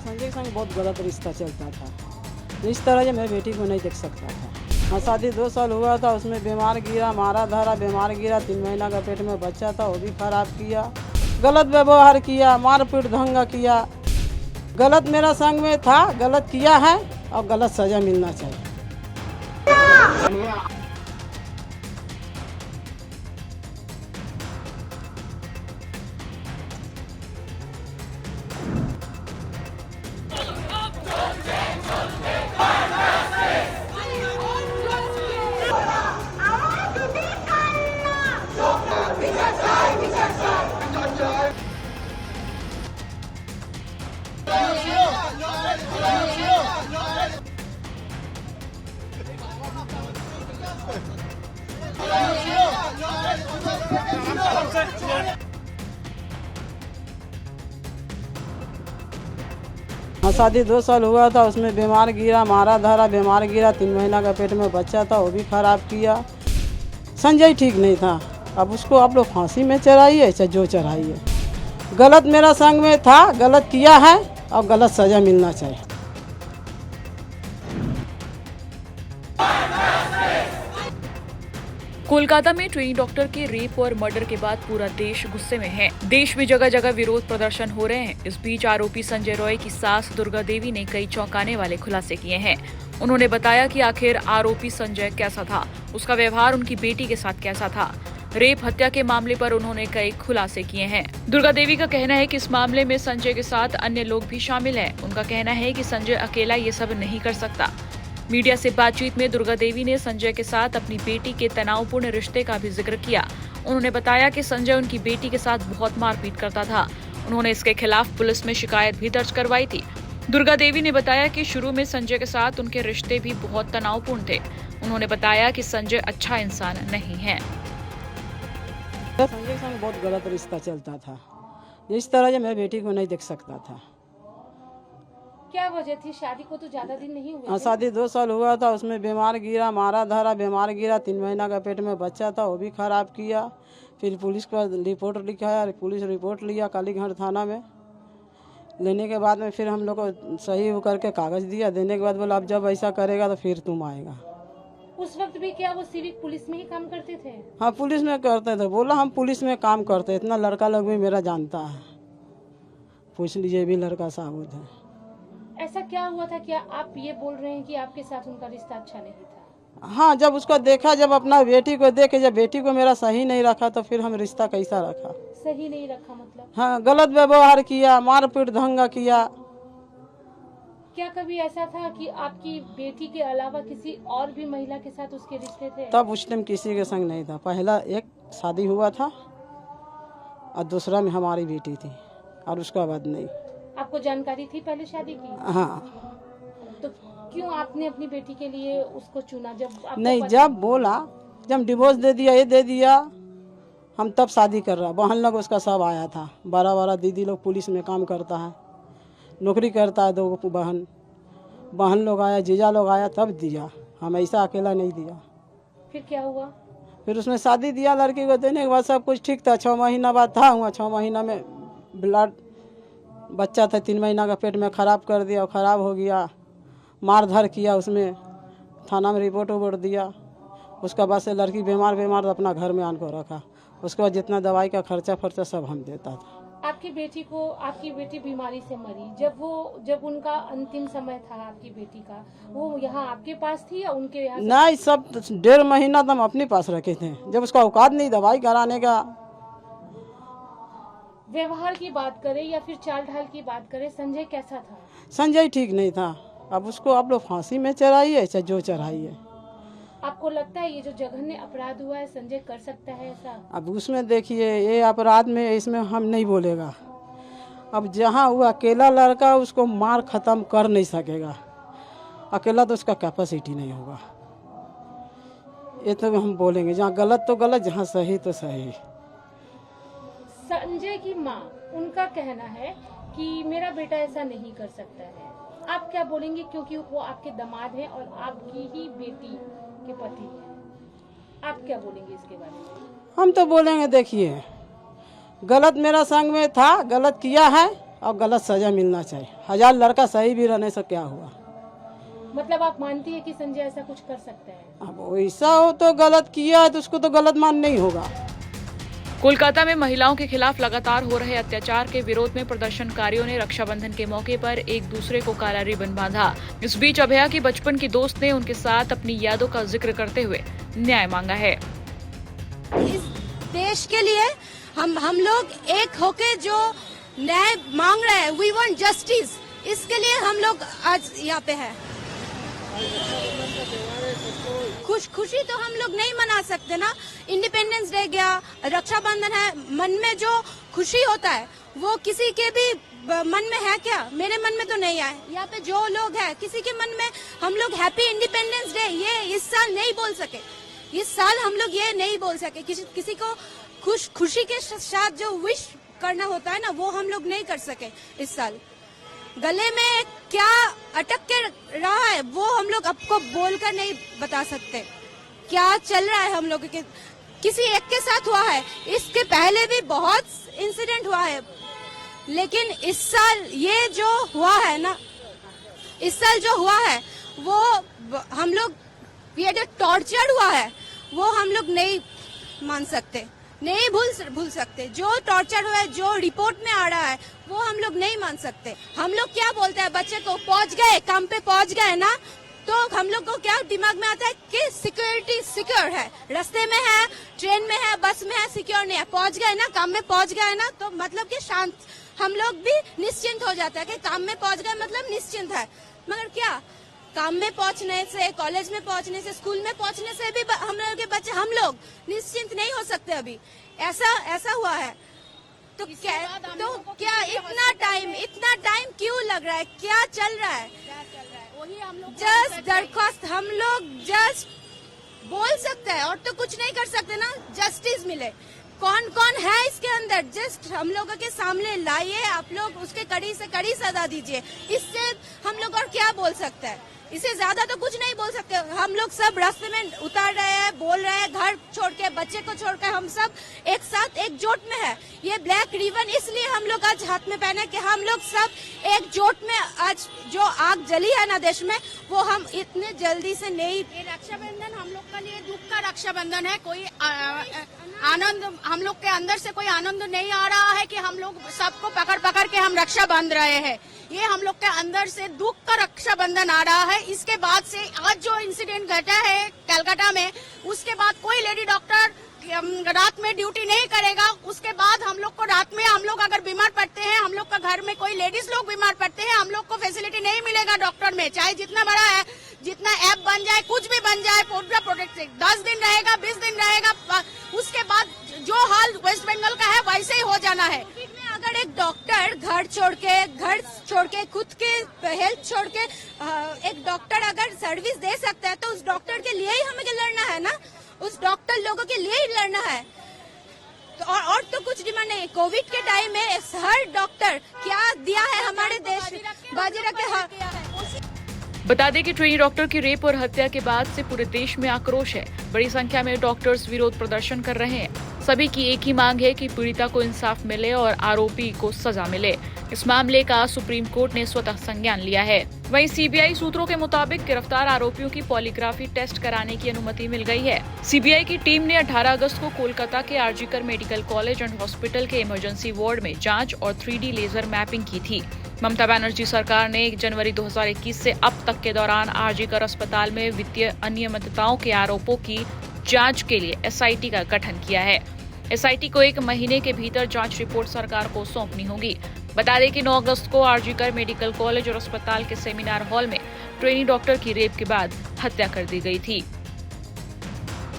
संजय के संग बहुत गलत रिश्ता चलता था। इस तरह से मैं बेटी को नहीं देख सकता था। हाँ, शादी 2 साल हुआ था, उसमें बीमार गिरा, मारा धरा, बीमार गिरा, 3 महीना का पेट में बच्चा था, वो भी खराब किया, गलत व्यवहार किया, मारपीट दंगा किया। गलत मेरा संग में था, गलत किया है और गलत सजा मिलना चाहिए। हाँ, शादी 2 साल हुआ था, उसमें बीमार गिरा, मारा धरा, बीमार गिरा, 3 महीना का पेट में बच्चा था, वो भी खराब किया। संजय ठीक नहीं था। अब उसको आप लोग फांसी में चढ़ाइए चाहे जो चढ़ाइए, गलत मेरा संग में था, गलत किया है और गलत सजा मिलना चाहिए। कोलकाता में ट्रेनी डॉक्टर के रेप और मर्डर के बाद पूरा देश गुस्से में है। देश में जगह जगह विरोध प्रदर्शन हो रहे हैं। इस बीच आरोपी संजय रॉय की सास दुर्गा देवी ने कई चौंकाने वाले खुलासे किए हैं। उन्होंने बताया कि आखिर आरोपी संजय कैसा था, उसका व्यवहार उनकी बेटी के साथ कैसा था। रेप हत्या के मामले पर उन्होंने कई खुलासे किए हैं। दुर्गा देवी का कहना है कि इस मामले में संजय के साथ अन्य लोग भी शामिल हैं। उनका कहना है कि संजय अकेला ये सब नहीं कर सकता। मीडिया से बातचीत में दुर्गा देवी ने संजय के साथ अपनी बेटी के तनावपूर्ण रिश्ते का भी जिक्र किया। उन्होंने बताया कि संजय उनकी बेटी के साथ बहुत मारपीट करता था। उन्होंने इसके खिलाफ पुलिस में शिकायत भी दर्ज करवाई थी। दुर्गा देवी ने बताया कि शुरू में संजय के साथ उनके रिश्ते भी बहुत तनावपूर्ण थे। उन्होंने बताया कि संजय अच्छा इंसान नहीं है। संजय के संग बहुत गलत रिश्ता चलता था। इस तरह से मैं बेटी को नहीं देख सकता था। क्या वजह थी? शादी को तो ज्यादा दिन नहीं हुए हाँ, थे। शादी 2 साल हुआ था, उसमें बीमार गिरा, मारा धरा, बीमार गिरा, 3 महीना का पेट में बच्चा था, वो भी खराब किया। फिर पुलिस को रिपोर्ट लिखाया, पुलिस रिपोर्ट लिया कालीघाट थाना में। लेने के बाद में फिर हम लोग को सही हो करके कागज दिया। देने के बाद बोला अब जब ऐसा करेगा तो फिर तुम आएगा। उस वक्त भी क्या वो सिविक पुलिस में ही काम करते थे? हाँ, पुलिस में करते थे। बोला हम पुलिस में काम करते, इतना लड़का लोग भी मेरा जानता है, पूछ लीजिए, भी लड़का साबुत है। ऐसा क्या हुआ था? क्या आप ये बोल रहे हैं कि आपके साथ उनका रिश्ता अच्छा नहीं था? हाँ, जब उसको देखा, जब अपना बेटी को देखे, जब बेटी को मेरा सही नहीं रखा तो फिर हम रिश्ता कैसा रखा। सही नहीं रखा मतलब? हाँ, गलत व्यवहार किया, मारपीट दंगा किया। क्या कभी ऐसा था कि आपकी बेटी के अलावा किसी और भी महिला के साथ उसके रिश्ते थे? तब उस टाइम किसी के संग नहीं था। पहला एक शादी हुआ था और दूसरा में हमारी बेटी थी और उसका बाद नहीं। आपको जानकारी थी पहले शादी की? हाँ। तो क्यों आपने अपनी बेटी के लिए उसको चुना? जब आपको नहीं, जब बोला, जब डिवोर्स दे दिया, ये दे दिया, हम तब शादी कर रहा। बहन लोग उसका सब आया था, 12 दीदी लोग पुलिस में काम करता है, नौकरी करता है, 2 बहन लोग आया, जीजा लोग आया, तब दिया। हम ऐसा अकेला नहीं दिया। फिर क्या हुआ? फिर उसमें शादी दिया लड़की को। देने के बाद सब कुछ ठीक था। 6 महीना बाद था हुआ, 6 महीना में ब्लड बच्चा था, 3 महीना का पेट में खराब कर दिया, खराब हो गया, मार धर किया। उसमें थाना में रिपोर्ट वोट दिया। उसका बाद से लड़की बीमार तो अपना घर में आन को रखा। उसके बाद जितना दवाई का खर्चा सब हम देता था। आपकी बेटी बीमारी से मरी, जब उनका अंतिम समय था आपकी बेटी का, वो यहाँ आपके पास थी या उनके यहाँ? नहीं, सब 1.5 महीना तो हम अपने पास रखे थे, जब उसका औकात नहीं दवाई कराने का। व्यवहार की बात करें या फिर चाल ढाल की बात करें, संजय कैसा था? संजय ठीक नहीं था। अब उसको आप लोग फांसी में चढ़ाइए चाहे जो चढ़ाइए। आपको लगता है ये जो जघन्य अपराध हुआ है, संजय कर सकता है ऐसा? अब उसमें देखिए, ये अपराध में इसमें हम नहीं बोलेगा। अब जहाँ वो अकेला लड़का, उसको मार खत्म कर नहीं सकेगा। अकेला तो उसका कैपेसिटी नहीं होगा। ये तो हम बोलेंगे, जहाँ गलत तो गलत, जहाँ सही तो सही। संजय की माँ, उनका कहना है कि मेरा बेटा ऐसा नहीं कर सकता है। आप क्या बोलेंगे? क्योंकि वो आपके दामाद हैं और आपकी ही बेटी के पति हैं। आप क्या बोलेंगे इसके बारे में? हम तो बोलेंगे, देखिए, गलत मेरा संग में था, गलत किया है अब गलत सजा मिलना चाहिए। 1000 लड़का सही भी रहने से क्या हुआ। मतलब आप मानती है कि संजय ऐसा कुछ कर सकता है? अब वैसा हो तो गलत किया है तो उसको तो गलत मान नहीं होगा। कोलकाता में महिलाओं के खिलाफ लगातार हो रहे अत्याचार के विरोध में प्रदर्शनकारियों ने रक्षाबंधन के मौके पर एक दूसरे को काला रिबन बांधा। इस बीच अभया की बचपन की दोस्त ने उनके साथ अपनी यादों का जिक्र करते हुए न्याय मांगा है। इस देश के लिए हम लोग एक होके जो न्याय मांग रहे हैं, वी वांट जस्टिस, इसके लिए हम लोग आज यहाँ पे हैं। खुशी तो हम लोग नहीं मना सकते ना। इंडिपेंडेंस डे गया, रक्षाबंधन है, मन में जो खुशी होता है वो किसी के भी मन में है क्या? मेरे मन में तो नहीं है। यहाँ पे जो लोग हैं किसी के मन में हम लोग हैप्पी इंडिपेंडेंस डे ये इस साल नहीं बोल सके। इस साल हम लोग ये नहीं बोल सके। किसी को खुशी के साथ जो विश करना होता है ना, वो हम लोग नहीं कर सके इस साल। गले में क्या अटक के रहा है वो हम लोग आपको बोलकर नहीं बता सकते। क्या चल रहा है हम लोग के किसी एक के साथ हुआ है, इसके पहले भी बहुत इंसिडेंट हुआ है, लेकिन इस साल ये जो हुआ है ना, इस साल जो हुआ है वो हम लोग, ये जो टॉर्चर हुआ है वो हम लोग नहीं मान सकते, नहीं भूल सकते। जो टॉर्चर हुआ है, जो रिपोर्ट में आ रहा है वो हम लोग नहीं मान सकते। हम लोग क्या बोलते हैं बच्चे को, पहुंच गए काम पे पहुंच गए ना, तो हम लोग को क्या दिमाग में आता है कि सिक्योरिटी सिक्योर है, रास्ते में है, ट्रेन में है, बस में है, सिक्योर नहीं है। पहुंच गए ना, काम में पहुंच गए ना, तो मतलब कि शांत, हम लोग भी निश्चिंत हो जाता है कि काम में पहुंच गए मतलब निश्चिंत है। मगर क्या काम में पहुंचने से, कॉलेज में पहुंचने से, स्कूल में पहुंचने से भी हम लोग के बच्चे, हम लोग निश्चिंत नहीं हो सकते। अभी ऐसा हुआ है तो क्या इतना टाइम क्यों लग रहा है? क्या चल रहा है? वही हम लोग जस्ट दरख्वास्त हम लोग जस्ट बोल सकते हैं और तो कुछ नहीं कर सकते ना। जस्टिस मिले। कौन है इसके अंदर, जस्ट हम लोगों के सामने लाइए, आप लोग उसके कड़ी से कड़ी सजा दीजिए। इससे हम लोग और क्या बोल सकते हैं? इससे ज्यादा तो कुछ नहीं बोल सकते। हम लोग सब रास्ते में उतार रहे हैं, बोल रहे हैं, घर छोड़ के, बच्चे को छोड़ के, हम सब एक साथ एकजुट में है। ये ब्लैक रिबन इसलिए हम लोग आज हाथ में पहने कि हम लोग सब एकजुट में, आज जो आग जली है ना देश में, वो हम इतने जल्दी से नहीं। ये रक्षाबंधन हम लोग के लिए दुख का रक्षाबंधन है। कोई आनंद हम लोग के अंदर से कोई आनंद नहीं आ रहा है कि हम लोग सबको पकड़ के हम रक्षा बांध रहे हैं। ये हम लोग के अंदर से दुख का रक्षाबंधन आ रहा है। इसके बाद से आज जो इंसिडेंट घटा है कलकत्ता में, उसके बाद कोई लेडी डॉक्टर रात में ड्यूटी नहीं करेगा। उसके बाद हम लोग को रात में, हम लोग अगर बीमार पड़ते हैं, हम लोग का घर में कोई लेडीज लोग बीमार पड़ते हैं, हम लोग को फैसिलिटी नहीं मिलेगा डॉक्टर में। चाहे जितना बड़ा है, जितना ऐप बन जाए, कुछ भी बन जाए, पूरा प्रोटेक्ट 10 दिन रहेगा, 20 दिन रहेगा। उसके बाद जो हाल वेस्ट बंगाल का है वैसे ही हो जाना है। अगर एक डॉक्टर घर छोड़ के खुद के हेल्थ छोड़ के एक डॉक्टर अगर सर्विस दे सकता है, तो उस डॉक्टर के लिए ही हमें लड़ना है ना, उस डॉक्टर लोगों के लिए ही लड़ना है। तो और तो कुछ डिमांड नहीं। कोविड के टाइम में हर डॉक्टर क्या दिया है हमारे देश, बाजी रख के। बता दें कि ट्रेनी डॉक्टर की रेप और हत्या के बाद से पूरे देश में आक्रोश है। बड़ी संख्या में डॉक्टर्स विरोध प्रदर्शन कर रहे हैं। सभी की एक ही मांग है कि पीड़िता को इंसाफ मिले और आरोपी को सजा मिले। इस मामले का सुप्रीम कोर्ट ने स्वतः संज्ञान लिया है। वहीं सीबीआई सूत्रों के मुताबिक गिरफ्तार आरोपियों की पॉलीग्राफी टेस्ट कराने की अनुमति मिल गई है। सीबीआई की टीम ने 18 अगस्त को कोलकाता के RG Kar medical college and hospital के इमरजेंसी वार्ड में जांच और 3D लेजर मैपिंग की थी। ममता बनर्जी सरकार ने 1 जनवरी 2021 से अब तक के दौरान आरजीकर अस्पताल में वित्तीय अनियमितताओं के आरोपों की जांच के लिए एसआईटी का गठन किया है। एसआईटी को 1 महीने के भीतर जांच रिपोर्ट सरकार को सौंपनी होगी। बता दें कि 9 अगस्त को आरजीकर मेडिकल कॉलेज और अस्पताल के सेमिनार हॉल में ट्रेनी डॉक्टर की रेप के बाद हत्या कर दी गई थी।